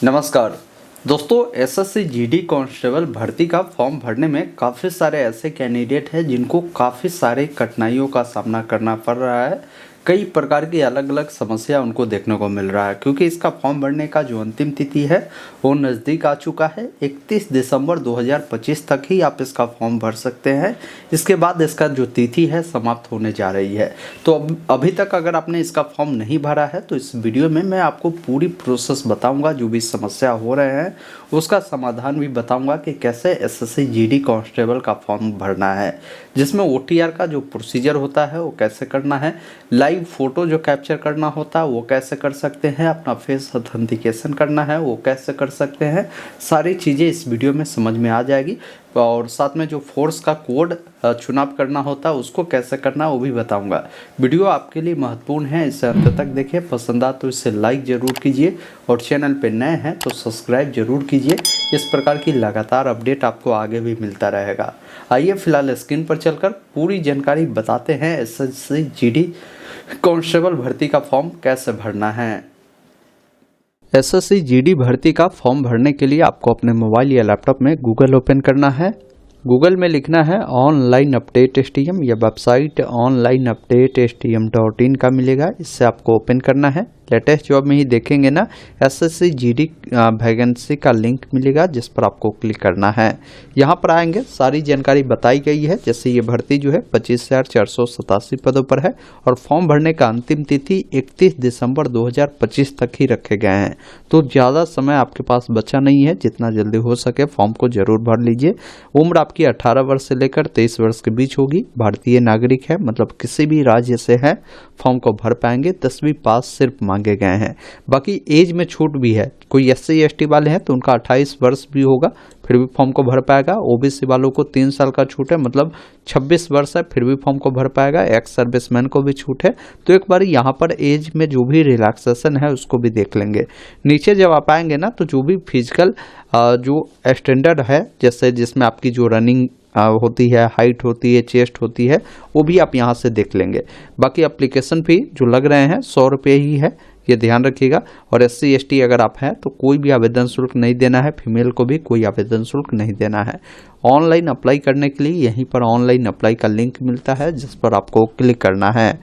नमस्कार दोस्तों, SSC GD constable भर्ती का फॉर्म भरने में काफ़ी सारे ऐसे कैंडिडेट हैं जिनको काफ़ी सारे कठिनाइयों का सामना करना पड़ रहा है। कई प्रकार की अलग अलग समस्या उनको देखने को मिल रहा है क्योंकि इसका फॉर्म भरने का जो अंतिम तिथि है वो नज़दीक आ चुका है। 31 दिसंबर 2025 तक ही आप इसका फॉर्म भर सकते हैं। इसके बाद इसका जो तिथि है समाप्त होने जा रही है। तो अभी तक अगर आपने इसका फॉर्म नहीं भरा है तो इस वीडियो में मैं आपको पूरी प्रोसेस बताऊंगा। जो भी समस्या हो रहे हैं उसका समाधान भी बताऊंगा कि कैसे एसएससी जीडी कांस्टेबल का फॉर्म भरना है, जिसमें ओटीआर का जो प्रोसीजर होता है वो कैसे करना है, लाइव फोटो जो कैप्चर करना होता है वो कैसे कर सकते हैं, अपना फेस ऑथेंटिकेशन करना है वो कैसे कर सकते हैं, सारी चीज़ें इस वीडियो में समझ में आ जाएगी। और साथ में जो फोर्स का कोड चुनाव करना होता है उसको कैसे करना है वो भी बताऊंगा। वीडियो आपके लिए महत्वपूर्ण है, इसे अंत तक देखिए। पसंद आ तो इसे लाइक ज़रूर कीजिए और चैनल पे नए हैं तो सब्सक्राइब जरूर कीजिए। इस प्रकार की लगातार अपडेट आपको आगे भी मिलता रहेगा। आइए फिलहाल स्क्रीन पर चलकर पूरी जानकारी बताते हैं एसएससी जीडी कांस्टेबल भर्ती का फॉर्म कैसे भरना है। एसएससी जीडी भर्ती का फॉर्म भरने के लिए आपको अपने मोबाइल या लैपटॉप में गूगल ओपन करना है। गूगल में लिखना है ऑनलाइन अपडेट एसटीएम या वेबसाइट ऑनलाइन अपडेट STM.in का मिलेगा। इससे आपको ओपन करना है। लेटेस्ट जॉब में ही देखेंगे ना, एसएससी जीडी वैकेंसी का लिंक मिलेगा जिस पर आपको क्लिक करना है। यहाँ पर आएंगे, सारी जानकारी बताई गई है। जैसे ये भर्ती जो है 25,487 पदों पर है और फॉर्म भरने का अंतिम तिथि 31 दिसंबर 2025 तक ही रखे गए हैं। तो ज़्यादा समय आपके पास बचा नहीं है, जितना जल्दी हो सके फॉर्म को जरूर भर लीजिए। उम्र आपकी 18 वर्ष से लेकर 23 वर्ष के बीच होगी। भारतीय नागरिक है, मतलब किसी भी राज्य से है, फॉर्म को भर पाएंगे। 10वीं पास सिर्फ मांगे गए हैं। बाकी एज में छूट भी है। कोई SC ST वाले हैं तो उनका 28 वर्ष भी होगा, फिर भी फॉर्म को भर पाएगा। OBC वालों को 3 साल का छूट है, मतलब 26 वर्ष है, फिर भी फॉर्म को भर पाएगा। एक्स सर्विसमैन को भी छूट है। तो एक बार यहाँ पर एज में जो भी रिलैक्सेशन है उसको भी देख लेंगे। नीचे जब आप आएंगे ना तो जो भी फिजिकल जो स्टैंडर्ड है, जैसे जिसमें आपकी जो रनिंग होती है, हाइट होती है, चेस्ट होती है, वो भी आप यहाँ से देख लेंगे। बाकी एप्लीकेशन फी जो लग रहे हैं 100 रुपये ही है, ये ध्यान रखिएगा। और SC ST अगर आप हैं तो कोई भी आवेदन शुल्क नहीं देना है। फीमेल को भी कोई आवेदन शुल्क नहीं देना है। ऑनलाइन अप्लाई करने के लिए यहीं पर ऑनलाइन अप्लाई का लिंक मिलता है जिस पर आपको क्लिक करना है।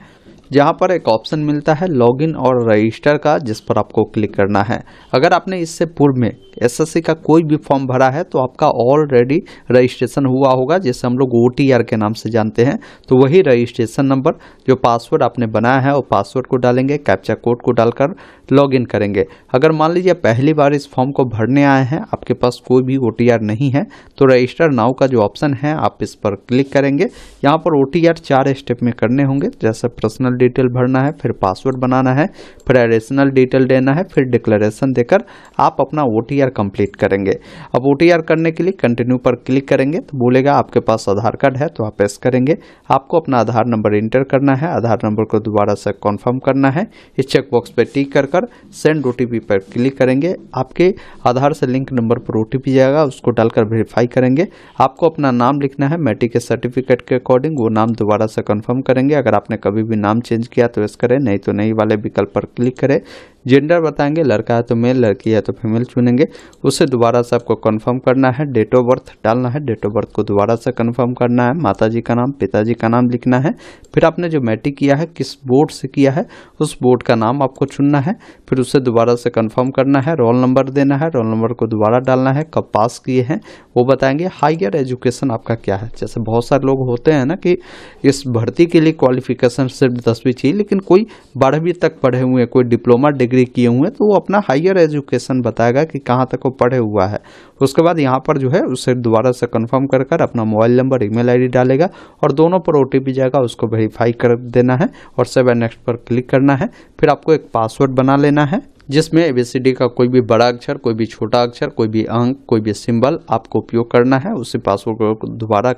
जहाँ पर एक ऑप्शन मिलता है लॉगिन और रजिस्टर का, जिस पर आपको क्लिक करना है। अगर आपने इससे पूर्व में एसएससी का कोई भी फॉर्म भरा है तो आपका ऑलरेडी रजिस्ट्रेशन हुआ होगा, जिसे हम लोग OTR के नाम से जानते हैं। तो वही रजिस्ट्रेशन नंबर, जो पासवर्ड आपने बनाया है वो पासवर्ड को डालेंगे, कैप्चा कोड को डालकर लॉगिन करेंगे। अगर मान लीजिए पहली बार इस फॉर्म को भरने आए हैं, आपके पास कोई भी OTR नहीं है, तो रजिस्टर नाउ का जो ऑप्शन है आप इस पर क्लिक करेंगे। यहाँ पर OTR 4 स्टेप में करने होंगे, जैसे पर्सनल डिटेल भरना है, फिर पासवर्ड बनाना है, फिर एडिशनल डिटेल देना है, फिर डिक्लेरेशन देकर आप अपना OTR कंप्लीट करेंगे। अब OTR करने के लिए कंटिन्यू पर क्लिक करेंगे तो बोलेगा आपके पास आधार कार्ड है, तो आप ऐसा करेंगे। आपको अपना आधार नंबर इंटर करना है, आधार नंबर को दोबारा से कंफर्म करना है। इस चेक बॉक्स पे टिक कर सेंड OTP पर क्लिक करेंगे। आपके आधार से लिंक नंबर पर OTP जाएगा, उसको डालकर वेरीफाई करेंगे। आपको अपना नाम लिखना है, मैट्रिक के सर्टिफिकेट के अकॉर्डिंग वो नाम दोबारा से कंफर्म करेंगे। अगर आपने कभी भी नाम चेंज किया तो यस करें, नहीं तो नहीं वाले विकल्प पर क्लिक करें। जेंडर बताएंगे, लड़का है तो मेल, लड़की है तो फीमेल चुनेंगे। उसे दोबारा से आपको कंफर्म करना है। डेट ऑफ बर्थ डालना है, डेट ऑफ बर्थ को दोबारा से कंफर्म करना है। माताजी का नाम, पिताजी का नाम लिखना है। फिर आपने जो मैट्रिक किया है किस बोर्ड से किया है उस बोर्ड का नाम आपको चुनना है। फिर उसे दोबारा से कंफर्म करना है। रोल नंबर देना है, रोल नंबर को दोबारा डालना है। कब पास किए हैं वो बताएंगे। हायर एजुकेशन आपका क्या है, जैसे बहुत सारे लोग होते हैं ना कि इस भर्ती के लिए क्वालिफिकेशन सिर्फ 10वीं चाहिए, लेकिन कोई 12वीं तक पढ़े हुए हैं, कोई डिप्लोमा डिग्री किए हुए हैं, तो वो अपना हायर एजुकेशन बताएगा कि कहाँ तक वो पढ़े हुआ है। उसके बाद यहाँ पर जो है उसे दोबारा से कंफर्म कर अपना मोबाइल नंबर, ईमेल आईडी डालेगा और दोनों पर OTP जाएगा, उसको वेरीफाई कर देना है और सेव एंड नेक्स्ट पर क्लिक करना है। फिर आपको एक पासवर्ड बना लेना है जिसमें ABCD का कोई भी बड़ा अक्षर, कोई भी छोटा अक्षर, कोई भी अंक, कोई भी सिंबल आपको उपयोग करना है। उसी पासवर्ड को दोबारा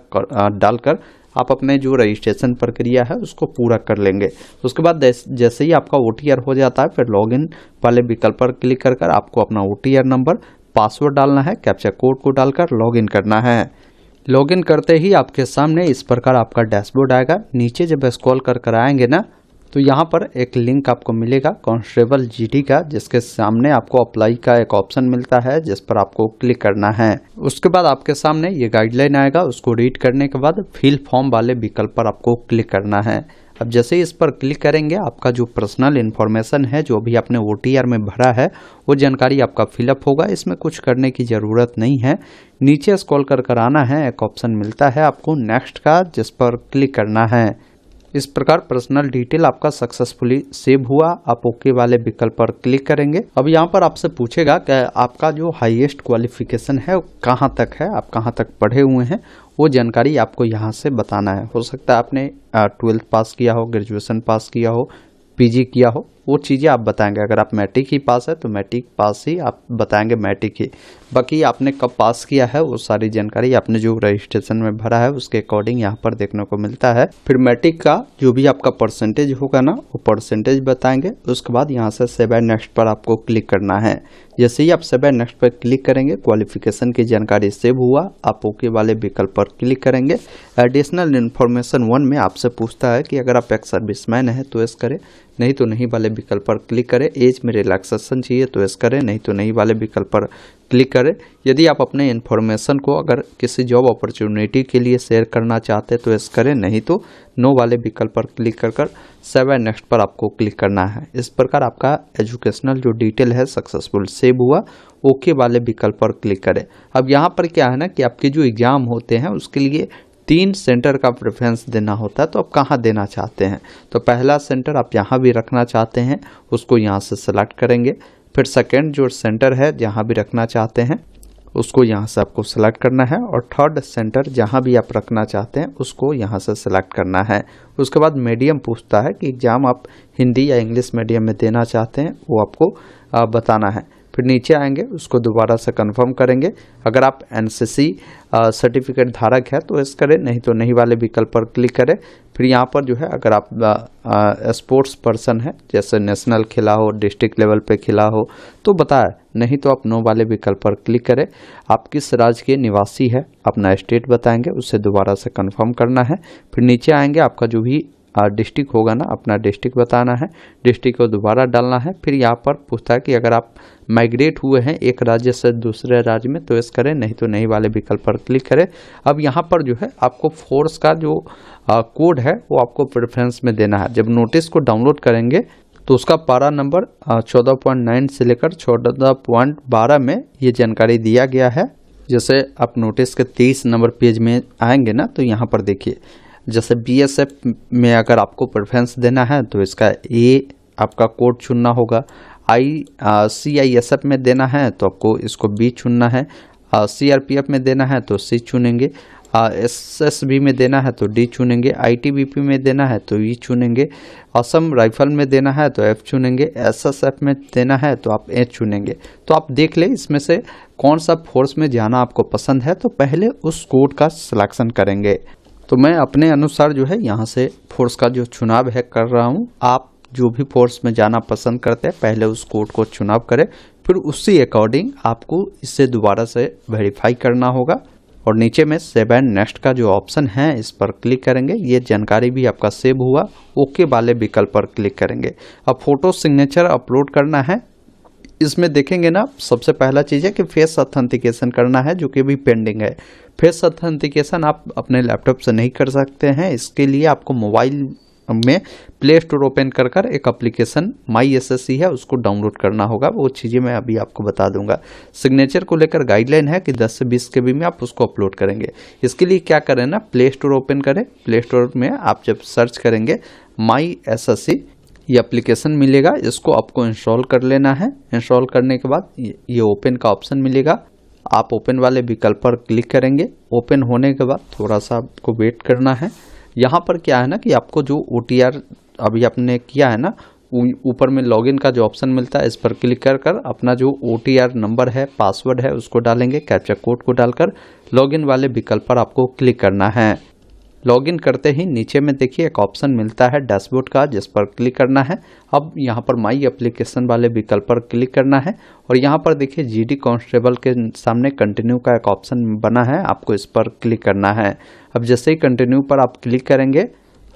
डालकर आप अपने जो रजिस्ट्रेशन प्रक्रिया है उसको पूरा कर लेंगे। उसके बाद जैसे ही आपका OTR हो जाता है फिर लॉगिन वाले विकल्प पर क्लिक कर आपको अपना OTR नंबर, पासवर्ड डालना है, कैप्चा कोड को डालकर लॉगिन करना है। लॉगिन करते ही आपके सामने इस प्रकार आपका डैशबोर्ड आएगा। नीचे जब स्क्रॉल कर आएंगे ना तो यहाँ पर एक लिंक आपको मिलेगा कांस्टेबल जीडी का, जिसके सामने आपको अप्लाई का एक ऑप्शन मिलता है जिस पर आपको क्लिक करना है। उसके बाद आपके सामने ये गाइडलाइन आएगा, उसको रीड करने के बाद फिल फॉर्म वाले विकल्प पर आपको क्लिक करना है। अब जैसे ही इस पर क्लिक करेंगे आपका जो पर्सनल इन्फॉर्मेशन है, जो भी आपने OTR में भरा है, वो जानकारी आपका फिलअप होगा। इसमें कुछ करने की ज़रूरत नहीं है। नीचे स्क्रॉल कर आना है, एक ऑप्शन मिलता है आपको नेक्स्ट का, जिस पर क्लिक करना है। इस प्रकार पर्सनल डिटेल आपका सक्सेसफुली सेव हुआ। आप ओके वाले विकल्प पर क्लिक करेंगे। अब यहाँ पर आपसे पूछेगा कि आपका जो हाईएस्ट क्वालिफिकेशन है वो कहाँ तक है, आप कहाँ तक पढ़े हुए हैं, वो जानकारी आपको यहाँ से बताना है। हो सकता है आपने 12th पास किया हो, ग्रेजुएशन पास किया हो, PG किया हो, वो चीज़ें आप बताएंगे। अगर आप मैट्रिक ही पास है तो मैट्रिक पास ही आप बताएंगे, मैट्रिक ही। बाकी आपने कब पास किया है वो सारी जानकारी आपने जो रजिस्ट्रेशन में भरा है उसके अकॉर्डिंग यहाँ पर देखने को मिलता है। फिर मैट्रिक का जो भी आपका परसेंटेज होगा ना, वो परसेंटेज बताएंगे। उसके बाद यहाँ से सेव एंड नेक्स्ट पर आपको क्लिक करना है। जैसे ही आप सेव एंड नेक्स्ट पर क्लिक करेंगे, क्वालिफिकेशन की जानकारी सेव हुआ। आप ओके वाले विकल्प पर क्लिक करेंगे। एडिशनल इन्फॉर्मेशन 1 में आपसे पूछता है कि अगर आप एक सर्विसमैन है तो यस करें, नहीं तो नहीं वाले विकल्प पर क्लिक करें। एज में रिलैक्सेशन चाहिए तो यस करें, नहीं तो नहीं वाले विकल्प पर क्लिक करें। यदि आप अपने इन्फॉर्मेशन को अगर किसी जॉब अपॉर्चुनिटी के लिए शेयर करना चाहते हैं तो यस करें, नहीं तो नो वाले विकल्प पर क्लिक कर सेव एंड नेक्स्ट पर आपको क्लिक करना है। इस प्रकार आपका एजुकेशनल जो डिटेल है सक्सेसफुल सेव हुआ। ओके वाले विकल्प पर क्लिक करें। अब यहाँ पर क्या है ना कि आपके जो एग्जाम होते हैं उसके लिए 3 सेंटर का प्रेफरेंस देना होता है। तो आप कहाँ देना चाहते हैं, तो पहला सेंटर आप यहाँ भी रखना चाहते हैं, उसको यहाँ से सेलेक्ट करेंगे। फिर सेकंड जो सेंटर है जहाँ भी रखना चाहते हैं उसको यहाँ से आपको सेलेक्ट करना है। और थर्ड सेंटर जहाँ भी आप रखना चाहते हैं उसको यहाँ से सेलेक्ट करना है। उसके बाद मीडियम पूछता है कि एग्ज़ाम आप हिंदी या इंग्लिश मीडियम में देना चाहते हैं, वो आपको बताना है। फिर नीचे आएंगे, उसको दोबारा से कंफर्म करेंगे। अगर आप NCC सर्टिफिकेट धारक है तो इस करें, नहीं तो नहीं वाले विकल्प पर क्लिक करें। फिर यहाँ पर जो है अगर आप स्पोर्ट्स पर्सन है, जैसे नेशनल खेला हो, डिस्ट्रिक्ट लेवल पे खेला हो तो बताए, नहीं तो आप नो वाले विकल्प पर क्लिक करें। आप किस राज्य के निवासी है अपना स्टेट बताएंगे, उससे दोबारा से कंफर्म करना है। फिर नीचे आएंगे, आपका जो भी डिस्ट्रिक्ट होगा ना, अपना डिस्ट्रिक्ट बताना है, डिस्ट्रिक्ट को दोबारा डालना है। फिर यहाँ पर पूछता है कि अगर आप माइग्रेट हुए हैं एक राज्य से दूसरे राज्य में तो यस करें, नहीं तो नहीं वाले विकल्प पर क्लिक करें। अब यहाँ पर जो है आपको फोर्स का जो कोड है वो आपको प्रेफरेंस में देना है। जब नोटिस को डाउनलोड करेंगे तो उसका पारा नंबर 14.9 से लेकर 14.12 में ये जानकारी दिया गया है। जैसे आप नोटिस के 30 नंबर पेज में आएंगे ना, तो यहाँ पर देखिए, जैसे BSF में अगर आपको प्रेफरेंस देना है तो इसका A आपका कोड चुनना होगा। CISF में देना है तो आपको इसको B चुनना है। CRPF में देना है तो C चुनेंगे। SSB में देना है तो D चुनेंगे। ITBP में देना है तो E चुनेंगे। असम राइफल में देना है तो F चुनेंगे। SSF में देना है तो आप H चुनेंगे। तो आप देख लें इसमें से कौन सा फोर्स में जाना आपको पसंद है, तो पहले उस कोड का सिलेक्शन करेंगे। तो मैं अपने अनुसार जो है यहाँ से फोर्स का जो चुनाव है कर रहा हूँ। आप जो भी फोर्स में जाना पसंद करते हैं पहले उस कोड को चुनाव करें, फिर उसी अकॉर्डिंग आपको इससे दोबारा से वेरीफाई करना होगा। और नीचे में सेव एंड नेक्स्ट का जो ऑप्शन है इस पर क्लिक करेंगे। ये जानकारी भी आपका सेव हुआ। ओके वाले विकल्प पर क्लिक करेंगे। अब फोटो सिग्नेचर अपलोड करना है। इसमें देखेंगे ना, सबसे पहला चीज़ है कि फेस ऑथेंटिकेशन करना है, जो कि भी पेंडिंग है। फेस ऑथेंटिकेशन आप अपने लैपटॉप से नहीं कर सकते हैं। इसके लिए आपको मोबाइल में प्ले स्टोर ओपन कर एक एप्लीकेशन माई SSC है, उसको डाउनलोड करना होगा। वो चीज़ें मैं अभी आपको बता दूंगा। सिग्नेचर को लेकर गाइडलाइन है कि 10 से 20 KB में आप उसको अपलोड करेंगे। इसके लिए क्या करें ना, प्ले स्टोर ओपन करें। प्ले स्टोर में आप जब सर्च करेंगे माई SSC, ये एप्लीकेशन मिलेगा, इसको आपको इंस्टॉल कर लेना है। इंस्टॉल करने के बाद ये ओपन का ऑप्शन मिलेगा। आप ओपन वाले विकल्प पर क्लिक करेंगे। ओपन होने के बाद थोड़ा सा आपको वेट करना है। यहाँ पर क्या है ना कि आपको जो OTR अभी आपने किया है ना, ऊपर में लॉगिन का जो ऑप्शन मिलता है इस पर क्लिक कर अपना जो OTR नंबर है, पासवर्ड है, उसको डालेंगे। कैप्चा कोड को डालकर लॉगिन वाले विकल्प पर आपको क्लिक करना है। लॉगिन करते ही नीचे में देखिए एक ऑप्शन मिलता है डैशबोर्ड का, जिस पर क्लिक करना है। अब यहाँ पर माई एप्लीकेशन वाले विकल्प पर क्लिक करना है और यहाँ पर देखिए GD कांस्टेबल के सामने कंटिन्यू का एक ऑप्शन बना है, आपको इस पर क्लिक करना है। अब जैसे ही कंटिन्यू पर आप क्लिक करेंगे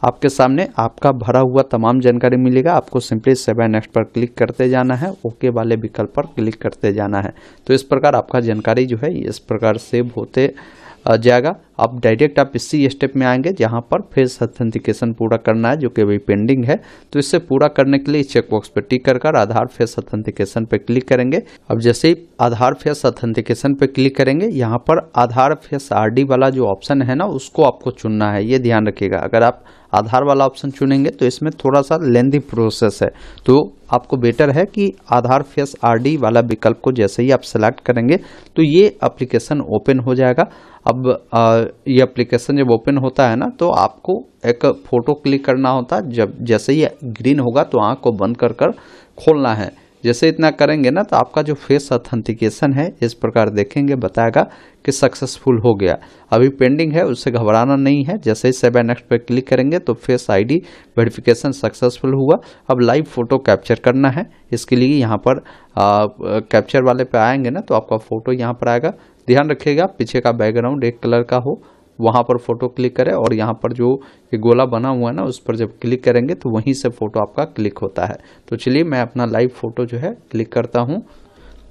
आपके सामने आपका भरा हुआ तमाम जानकारी मिलेगा। आपको सिंपली सेव एंड नेक्स्ट पर क्लिक करते जाना है, ओके वाले विकल्प पर क्लिक करते जाना है। तो इस प्रकार आपका जानकारी जो है इस प्रकार सेव होते जाएगा। अब डायरेक्ट आप इसी स्टेप में आएंगे जहां पर फेस ऑथेंटिकेशन पूरा करना है, जो कि अभी पेंडिंग है। तो इससे पूरा करने के लिए चेक बॉक्स पर टिक कर आधार फेस ऑथेंटिकेशन पे क्लिक करेंगे। अब जैसे ही आधार फेस ऑथेंटिकेशन पे क्लिक करेंगे, यहाँ पर आधार फेस आरडी वाला जो ऑप्शन है ना, उसको आपको चुनना है, ये ध्यान रखिएगा। अगर आप आधार वाला ऑप्शन चुनेंगे तो इसमें थोड़ा सा लेंथी प्रोसेस है, तो आपको बेटर है कि आधार फेस आरडी वाला विकल्प को जैसे ही आप सेलेक्ट करेंगे तो ये एप्लीकेशन ओपन हो जाएगा। अब ये एप्लीकेशन जब ओपन होता है ना, तो आपको एक फ़ोटो क्लिक करना होता है। जब जैसे ही ग्रीन होगा तो आँख को बंद कर खोलना है। जैसे इतना करेंगे ना, तो आपका जो फेस ऑथेंटिकेशन है इस प्रकार देखेंगे, बताएगा कि सक्सेसफुल हो गया। अभी पेंडिंग है, उससे घबराना नहीं है। जैसे ही सेव एंड नेक्स्ट पे क्लिक करेंगे तो फेस आईडी वेरिफिकेशन सक्सेसफुल हुआ। अब लाइव फोटो कैप्चर करना है। इसके लिए यहाँ पर कैप्चर वाले पे आएंगे ना, तो आपका फ़ोटो यहाँ पर आएगा। ध्यान रखिएगा पीछे का बैकग्राउंड एक कलर का हो, वहाँ पर फोटो क्लिक करें और यहाँ पर जो ये गोला बना हुआ है ना, उस पर जब क्लिक करेंगे तो वहीं से फ़ोटो आपका क्लिक होता है। तो चलिए मैं अपना लाइव फ़ोटो जो है क्लिक करता हूँ।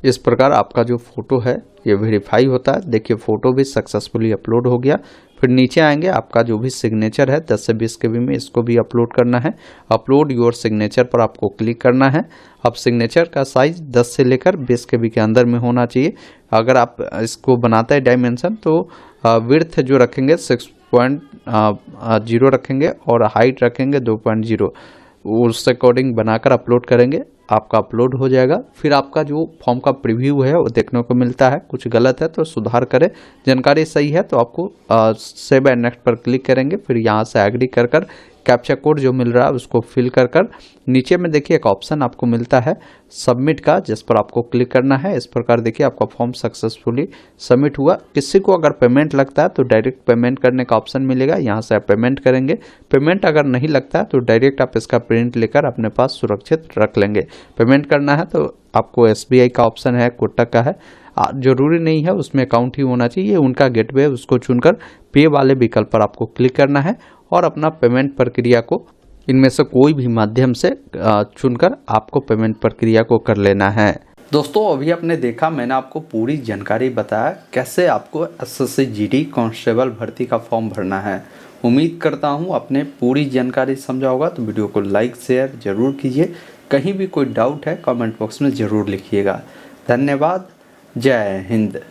इस प्रकार आपका जो फ़ोटो है ये वेरीफाई होता है। देखिए फ़ोटो भी सक्सेसफुली अपलोड हो गया। फिर नीचे आएंगे, आपका जो भी सिग्नेचर है 10 से 20 KB में, इसको भी अपलोड करना है। अपलोड योर सिग्नेचर पर आपको क्लिक करना है। अब सिग्नेचर का साइज़ 10 से लेकर 20 KB के अंदर में होना चाहिए। अगर आप इसको बनाते हैं डायमेंशन, तो विड्थ जो रखेंगे 6.0 रखेंगे और हाइट रखेंगे 2.0, उस अकॉर्डिंग बनाकर अपलोड करेंगे, आपका अपलोड हो जाएगा। फिर आपका जो फॉर्म का प्रीव्यू है वो देखने को मिलता है। कुछ गलत है तो सुधार करें, जानकारी सही है तो आपको सेव एंड नेक्स्ट पर क्लिक करेंगे। फिर यहाँ से एग्री कर कैप्चा कोड जो मिल रहा है उसको फिल कर नीचे में देखिए एक ऑप्शन आपको मिलता है सबमिट का, जिस पर आपको क्लिक करना है। इस प्रकार देखिए आपका फॉर्म सक्सेसफुली सबमिट हुआ। किसी को अगर पेमेंट लगता है तो डायरेक्ट पेमेंट करने का ऑप्शन मिलेगा, यहाँ से आप पेमेंट करेंगे। पेमेंट अगर नहीं लगता है तो डायरेक्ट आप इसका प्रिंट लेकर अपने पास सुरक्षित रख लेंगे। पेमेंट करना है तो आपको SBI का ऑप्शन है, कोटक का है, जरूरी नहीं है उसमें अकाउंट ही होना चाहिए। उनका गेटवे है, उसको चुनकर पे वाले विकल्प पर आपको क्लिक करना है और अपना पेमेंट प्रक्रिया को इनमें से कोई भी माध्यम से चुनकर आपको पेमेंट प्रक्रिया को कर लेना है। दोस्तों अभी आपने देखा, मैंने आपको पूरी जानकारी बताया कैसे आपको SSC GD कांस्टेबल भर्ती का फॉर्म भरना है। उम्मीद करता हूँ आपने पूरी जानकारी समझा होगा। तो वीडियो को लाइक शेयर जरूर कीजिए। कहीं भी कोई डाउट है कमेंट बॉक्स में ज़रूर लिखिएगा। धन्यवाद। जय हिंद।